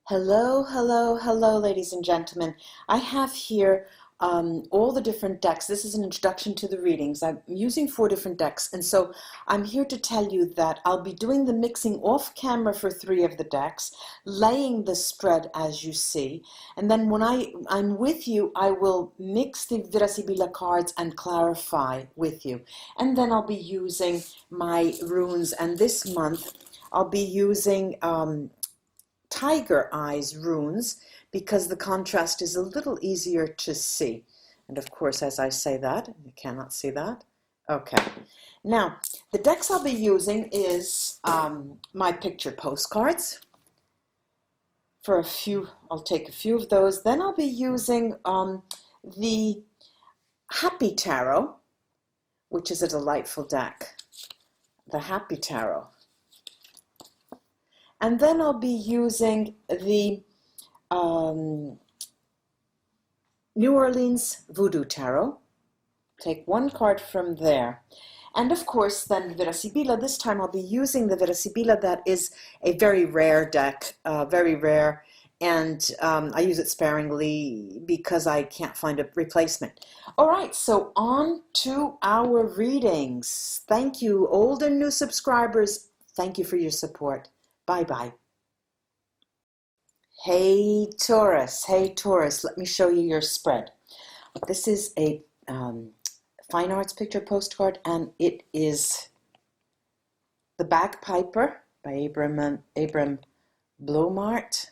Hello, hello, hello, ladies and gentlemen. I have here all the different decks. This is an introduction to the readings. I'm using 4 different decks, and so I'm here to tell you that I'll be doing the mixing off camera for 3 of the decks, laying the spread as you see, and then when I'm with you, I will mix the Vera Sibilla cards and clarify with you. And then I'll be using my runes, and this month I'll be using tiger eyes runes because the contrast is a little easier to see. And of course, as I say that, you cannot see that. Okay. Now, the decks I'll be using is my picture postcards. For a few, I'll take a few of those. Then I'll be using the Happy Tarot, which is a delightful deck. The Happy Tarot. And then I'll be using the New Orleans Voodoo Tarot. Take 1 card from there. And of course, then Vera Sibilla. This time I'll be using the Vera Sibilla that is a very rare deck, very rare. And I use it sparingly because I can't find a replacement. All right, so on to our readings. Thank you, old and new subscribers. Thank you for your support. Bye-bye. Hey Taurus, let me show you your spread. This is a fine arts picture postcard, and it is The Bagpiper by Abram Blomart.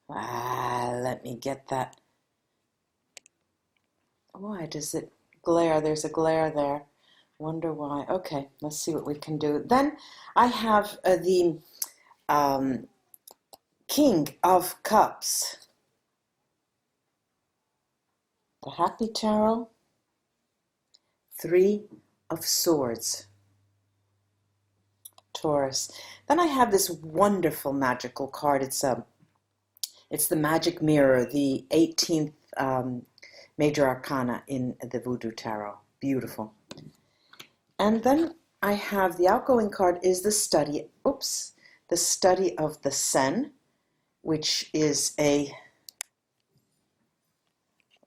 Let me get that. Why does it glare? There's a glare there. Wonder why. Okay, let's see what we can do. Then I have the King of Cups, the Happy Tarot, 3 of Swords, Taurus. Then I have this wonderful magical card. It's the Magic Mirror, the 18th Major Arcana in the Voodoo Tarot. Beautiful. And then I have the outgoing card is the Study of the Seine, which is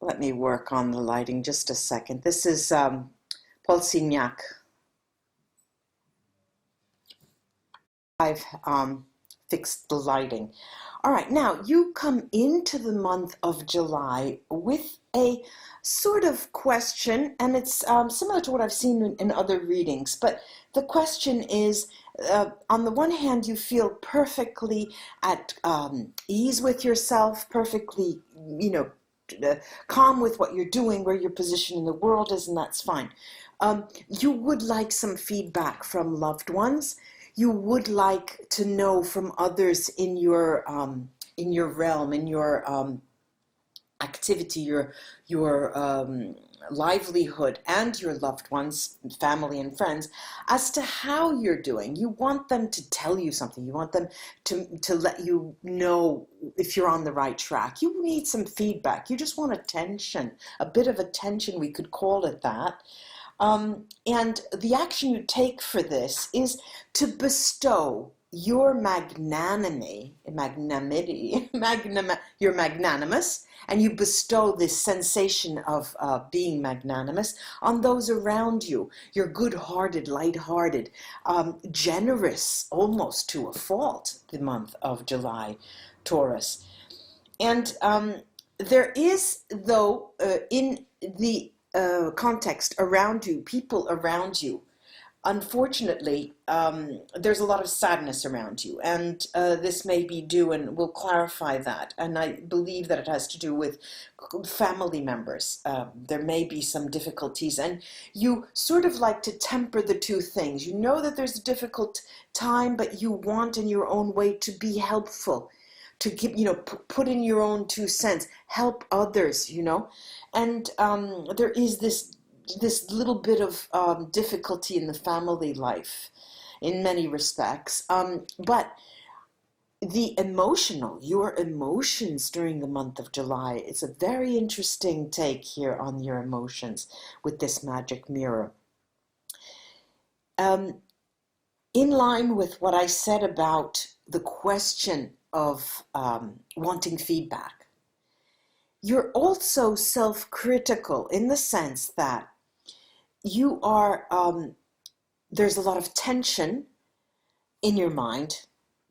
let me work on the lighting just a second. This is Paul Signac. I've fixed the lighting. All right, now you come into the month of July with a sort of question, and it's similar to what I've seen in other readings, but the question is, on the one hand, you feel perfectly at ease with yourself, perfectly, calm with what you're doing, where your position in the world is, and that's fine. You would like some feedback from loved ones. You would like to know from others in your realm, in your activity, your livelihood, and your loved ones, family and friends, as to how you're doing. You want them to tell you something. You want them to let you know if you're on the right track. You need some feedback. You just want attention, a bit of attention, we could call it that. And the action you take for this is to bestow your you're magnanimous, and you bestow this sensation of being magnanimous on those around you. You're good-hearted, light-hearted, generous almost to a fault, the month of July, Taurus. And there is, though, in the context around you, people around you, unfortunately, there's a lot of sadness around you, and this may be due, and we'll clarify that, and I believe that it has to do with family members. There may be some difficulties, and you sort of like to temper the two things. You know that there's a difficult time, but you want in your own way to be helpful, to give, put in your own 2 cents, help others, and there is this little bit of difficulty in the family life in many respects, but your emotions during the month of July, it's a very interesting take here on your emotions with this magic mirror. In line with what I said about the question of wanting feedback. You're also self-critical in the sense that you are, there's a lot of tension in your mind,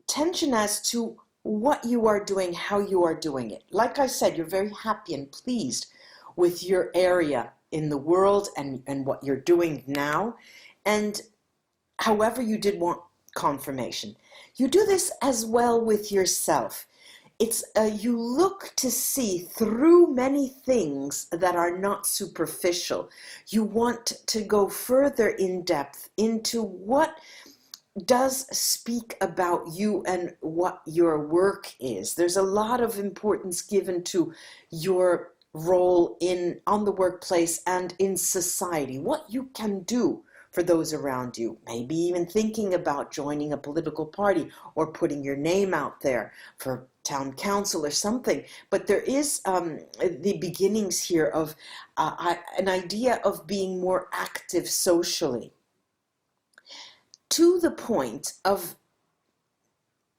tension as to what you are doing, how you are doing it. Like I said, you're very happy and pleased with your area in the world and what you're doing now. And however, you did want confirmation. You do this as well with yourself. It's you look to see through many things that are not superficial. You want to go further in depth into what does speak about you and what your work is. There's a lot of importance given to your role on the workplace and in society, what you can do for those around you, maybe even thinking about joining a political party or putting your name out there for town council or something. But there is the beginnings here of an idea of being more active socially, to the point of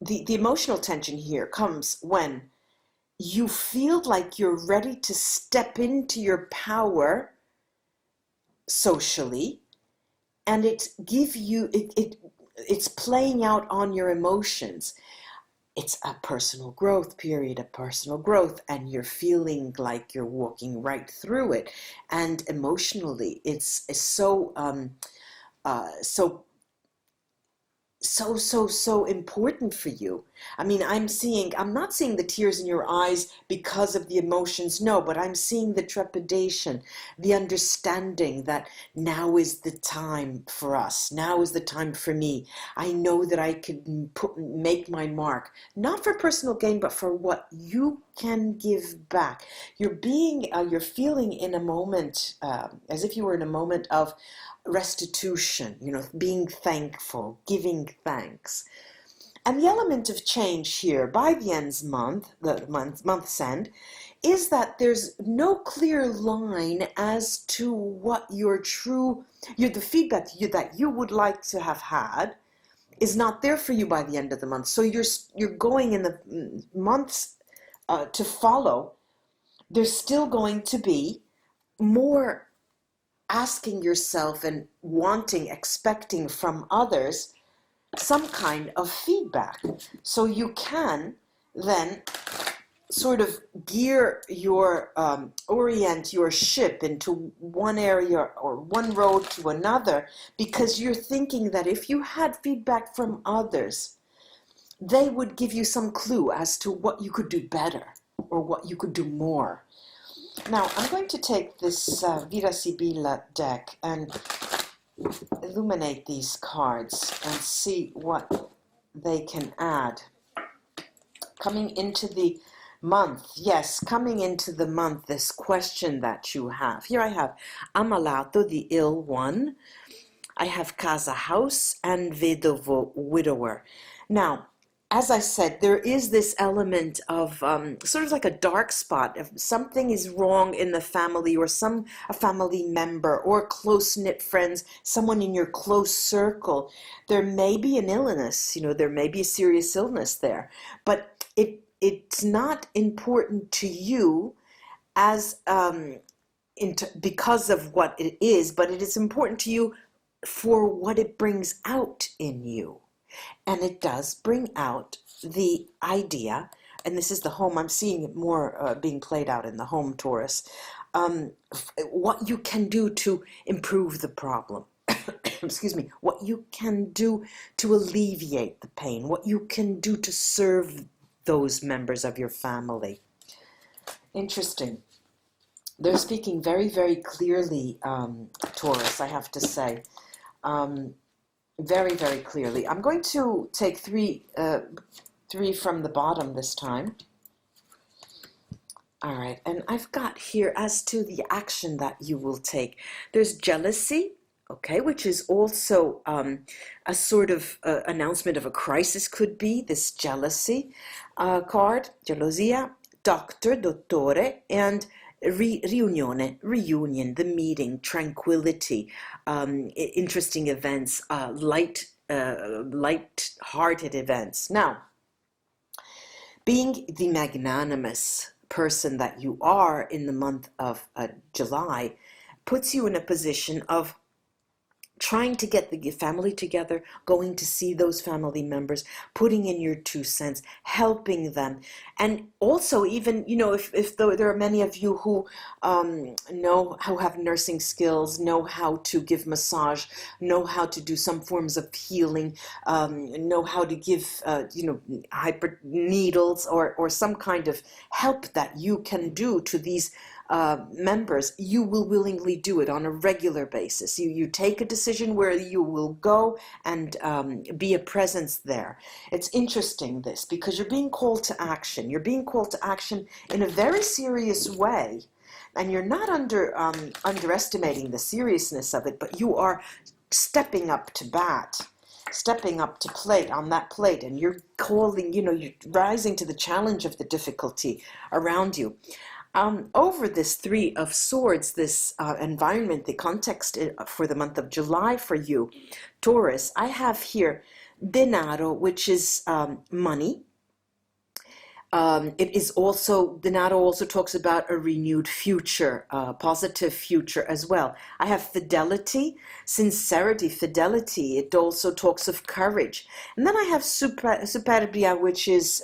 the emotional tension here comes when you feel like you're ready to step into your power socially, and it's playing out on your emotions. It's a personal growth period, a personal growth, and you're feeling like you're walking right through it. And emotionally, it's so important for you. I mean, I'm not seeing the tears in your eyes because of the emotions, no, but I'm seeing the trepidation, the understanding that now is the time for us. Now is the time for me. I know that I could make my mark, not for personal gain, but for what you can give back. You're feeling in a moment, as if you were in a moment of restitution, being thankful, giving thanks. And the element of change here by the month's end, is that there's no clear line as to what the feedback that you would like to have had is not there for you by the end of the month. So you're going in the months to follow. There's still going to be more asking yourself and expecting from others some kind of feedback. So you can then sort of orient your ship into one area or one road to another, because you're thinking that if you had feedback from others, they would give you some clue as to what you could do better or what you could do more. Now, I'm going to take this Vera Sibilla deck and illuminate these cards and see what they can add. Coming into the month, this question that you have. Here I have Ammalato, the ill one. I have Casa House and Vedovo, widower. Now, as I said, there is this element of sort of like a dark spot. If something is wrong in the family, or a family member or close-knit friends, someone in your close circle, there may be an illness, there may be a serious illness there. But it's not important to you as because of what it is, but it is important to you for what it brings out in you. And it does bring out the idea, and this is the home, I'm seeing it more being played out in the home, Taurus, what you can do to improve the problem. Excuse me, what you can do to alleviate the pain, what you can do to serve those members of your family. Interesting. They're speaking very, very clearly, Taurus, I have to say. Very, very clearly. I'm going to take three from the bottom this time. All right, and I've got here as to the action that you will take. There's jealousy, okay, which is also a sort of announcement of a crisis, could be this jealousy card, gelosia, dottore, and reunion, the meeting, tranquility, interesting events, light-hearted events. Now, Being the magnanimous person that you are in the month of July puts you in a position of trying to get the family together, going to see those family members, putting in your 2 cents, helping them. And also, even, you know, if there are many of you who who have nursing skills, know how to give massage, know how to do some forms of healing, know how to give, hyper needles or some kind of help that you can do to these members, you will willingly do it on a regular basis. You take a decision where you will go and be a presence there. It's interesting, this, because you're being called to action. You're being called to action in a very serious way. And you're not underestimating the seriousness of it, but you are stepping up to bat, stepping up to plate on that plate, and you're calling, you're rising to the challenge of the difficulty around you. Over this Three of Swords, this environment, the context for the month of July for you, Taurus, I have here denaro, which is money. It is also, denaro also talks about a renewed future, positive future as well. I have fidelity, sincerity, fidelity. It also talks of courage. And then I have superbia, which is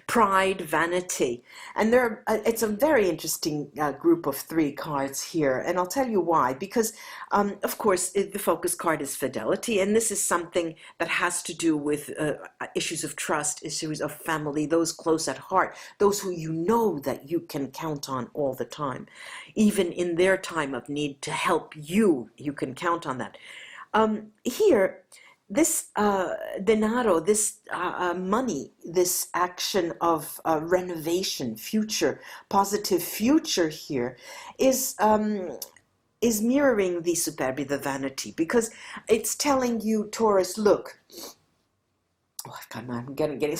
pride, vanity. And it's a very interesting group of 3 cards here. And I'll tell you why. Because, of course, the focus card is fidelity. And this is something that has to do with issues of trust, issues of family, those close at heart, those who you know that you can count on all the time. Even in their time of need to help you, you can count on that. Here, this denaro, this money, this action of renovation, future, positive future here is mirroring the superbia, the vanity, because it's telling you, Taurus, look, I'm getting a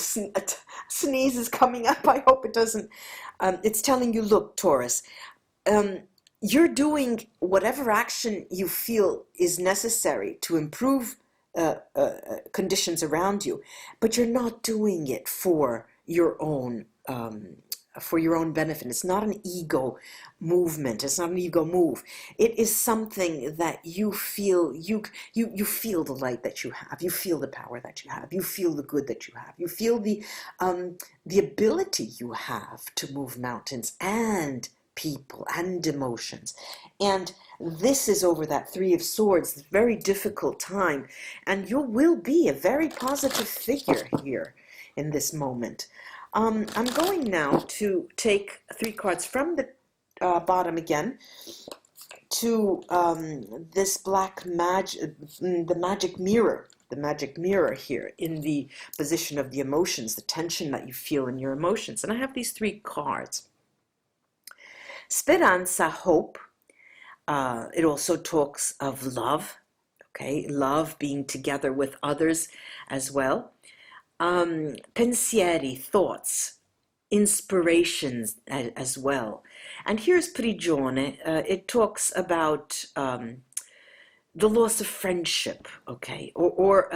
sneeze is coming up. I hope it doesn't. It's telling you, look, Taurus, you're doing whatever action you feel is necessary to improve conditions around you, but you're not doing it for your own benefit. It's not an ego movement. It's not an ego move. It is something that you feel, you feel the light that you have. You feel the power that you have. You feel the good that you have. You feel the ability you have to move mountains and people and emotions. And this is over that Three of Swords, very difficult time. And you will be a very positive figure here in this moment. I'm going now to take 3 cards from the bottom again to this black magic, the magic mirror here in the position of the emotions, the tension that you feel in your emotions. And I have these 3 cards. Speranza, hope. It also talks of love, okay? Love, being together with others as well. Pensieri, thoughts, inspirations as well. And here's prigione. It talks about the loss of friendship, okay? Or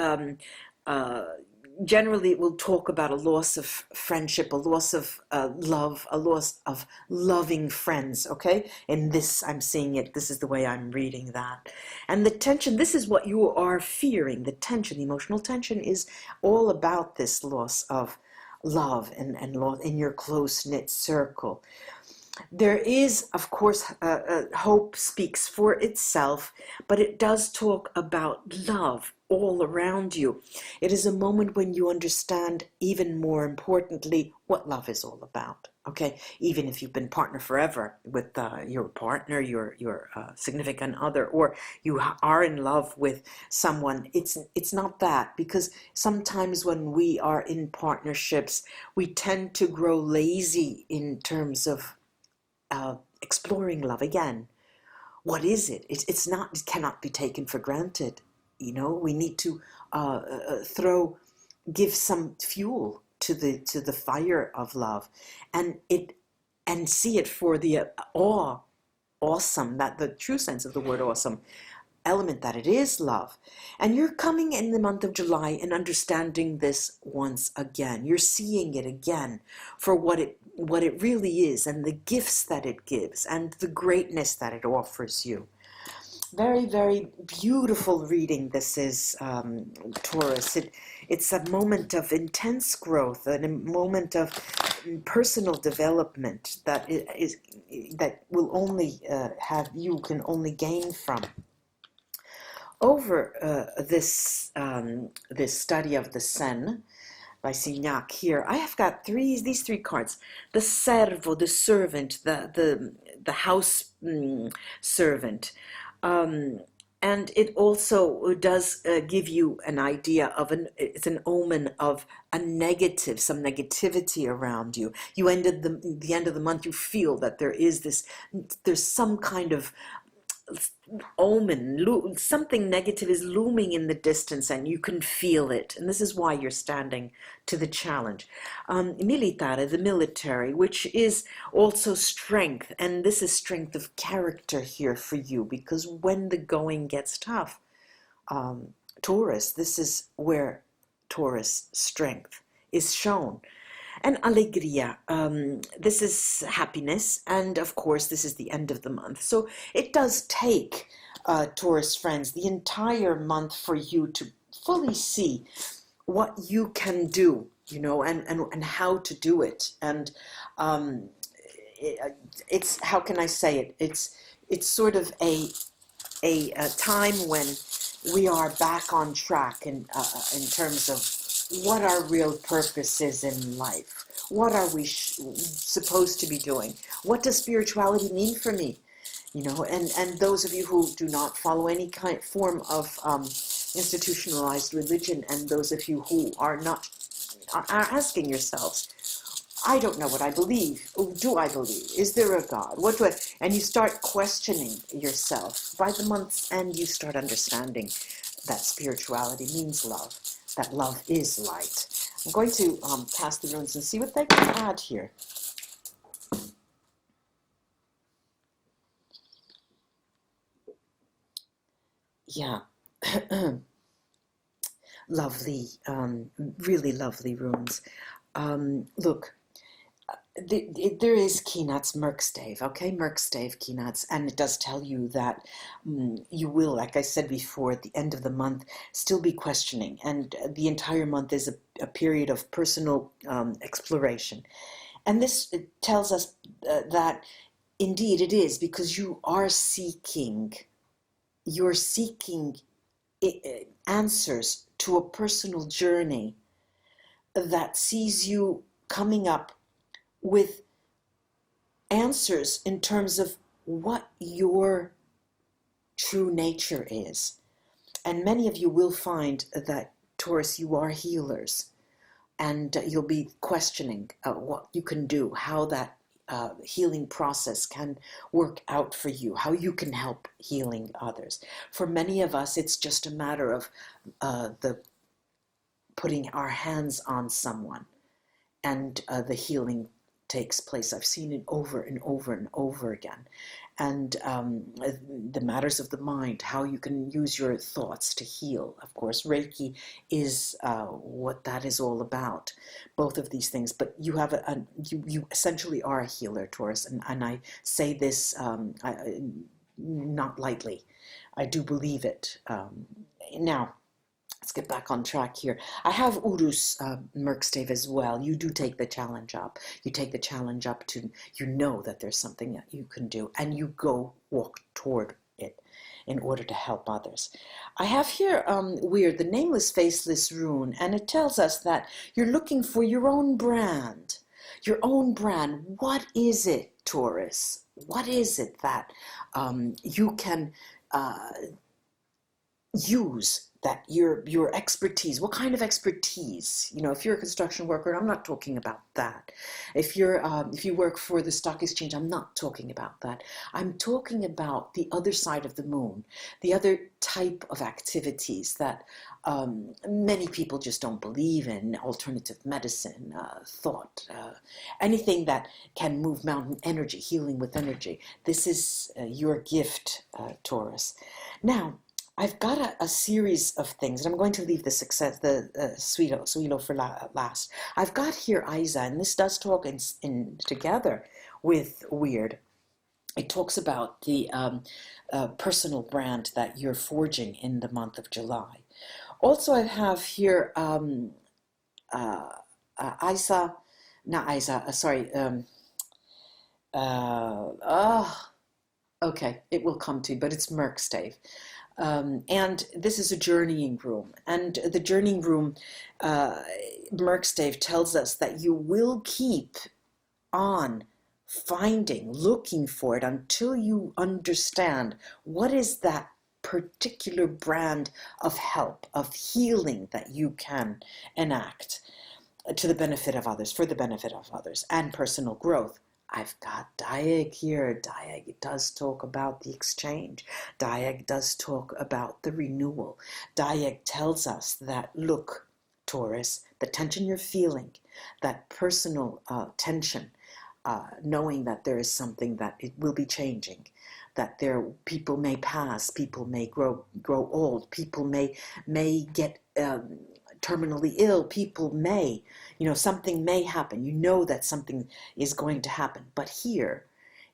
generally it will talk about a loss of friendship, a loss of love, a loss of loving friends, okay? And this, I'm seeing it, this is the way I'm reading that. And the tension, this is what you are fearing. The tension, the emotional tension is all about this loss of love and loss in your close-knit circle. There is, of course, hope speaks for itself, but it does talk about love all around you. It is a moment when you understand, even more importantly, what love is all about. Okay, even if you've been partner forever with your partner, your significant other, or you are in love with someone, it's not that, because sometimes when we are in partnerships, we tend to grow lazy in terms of exploring love again. What is it? It's not. It cannot be taken for granted. You know, we need to give some fuel to the fire of love, and see it for the awesome, that the true sense of the word awesome, element that it is love. And you're coming in the month of July and understanding this once again. You're seeing it again for what it really is, and the gifts that it gives, and the greatness that it offers you. Very, very beautiful reading this is, Taurus. It's a moment of intense growth and a moment of personal development that will only you can only gain from. Over this study of the Seine by Signac here, I have got these three cards: the servo, the servant, the house servant. And it also does give you an idea of it's an omen of some negativity around you. You ended the end of the month, you feel that there's some kind of omen, something negative is looming in the distance, and you can feel it. And this is why you're standing to the challenge. Militare, the military, which is also strength, and this is strength of character here for you, because when the going gets tough, Taurus, this is where Taurus strength is shown. And alegria, this is happiness, and of course this is the end of the month. So it does take, Taurus friends, the entire month for you to fully see what you can do, you know, and how to do it. And it's, how can I say it? It's sort of a time when we are back on track in terms of what our real purpose is in life. What are we supposed to be doing? What does spirituality mean for me? You know, and those of you who do not follow any form of institutionalized religion, and those of you who are not, are asking yourselves, I don't know what I believe. Do I believe? Is there a God? What do I? And you start questioning yourself. By the month's end, you start understanding that spirituality means love, that love is light. I'm going to cast the runes and see what they can add here. Yeah. Lovely, really lovely runes. Look, there is Keenat's Merkstave, okay? Merkstave Keenat's, and it does tell you that you will, like I said before, at the end of the month, still be questioning, and the entire month is a period of personal exploration. And this tells us that indeed it is, because you're seeking answers to a personal journey that sees you coming up with answers in terms of what your true nature is. And many of you will find that, Taurus, you are healers, and you'll be questioning what you can do, how that healing process can work out for you, how you can help healing others. For many of us, it's just a matter of the putting our hands on someone, and the healing takes place. I've seen it over and over and over again. And the matters of the mind, how you can use your thoughts to heal. Of course, Reiki is what that is all about, both of these things. But you have you essentially are a healer, Taurus, and I say this not lightly. I do believe it. Now, let's get back on track here. I have Urus Merkstave as well. You do take the challenge up. You take the challenge up to, you know that there's something that you can do, and you go walk toward it in order to help others. I have here, weird, the Nameless Faceless Rune, and it tells us that you're looking for your own brand. Your own brand. What is it, Taurus? What is it that you can use, that your expertise? What kind of expertise? You know, if you're a construction worker, I'm not talking about that. If you work for the stock exchange, I'm not talking about that. I'm talking about the other side of the moon, the other type of activities that many people just don't believe in: alternative medicine, thought, anything that can move mountain energy, healing with energy. This is your gift, Taurus. Now, I've got a series of things, and I'm going to leave the success, the Suilo for last. I've got here Isa, and this does talk in together with Weird. It talks about the personal brand that you're forging in the month of July. Also, I have here Isa, not Isa, sorry. Okay, it will come to you, but it's Merkstave. And this is a journeying room. And the journeying room, Merkstave tells us that you will keep on finding, looking for it until you understand what is that particular brand of help, of healing that you can enact to the benefit of others, for the benefit of others, and personal growth. I've got Diag here. Diag does talk about the exchange. Diag does talk about the renewal. Diag tells us that, look, Taurus, the tension you're feeling, that personal tension, knowing that there is something that it will be changing, that people may pass, people may grow old, people may get terminally ill, people may, something may happen. You know that something is going to happen. But here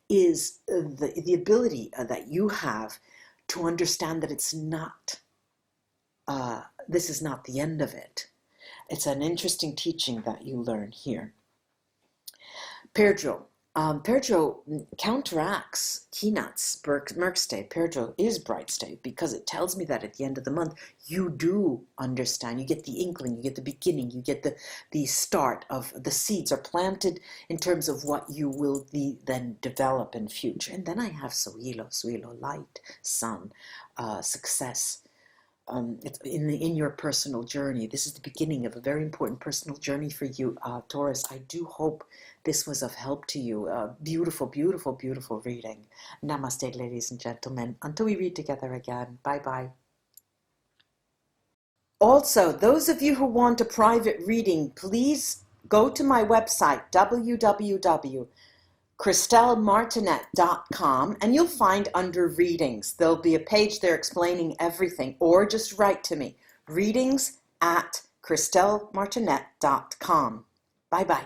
is the ability that you have to understand that it's not, this is not the end of it. It's an interesting teaching that you learn here. Perdro. Perdro counteracts Keenat's Merkstave. Perdro is Brightstave because it tells me that at the end of the month, you do understand. You get the inkling, you get the beginning, you get the start of the seeds are planted in terms of what you will then develop in future. And then I have Suilo, light, sun, success. It's in your personal journey. This is the beginning of a very important personal journey for you, Taurus. I do hope this was of help to you. Beautiful, beautiful, beautiful reading. Namaste, ladies and gentlemen. Until we read together again. Bye-bye. Also, those of you who want a private reading, please go to my website, www.ChristelleMartinette.com, and you'll find under readings, there'll be a page there explaining everything, or just write to me, readings@ChristelleMartinette.com. Bye-bye.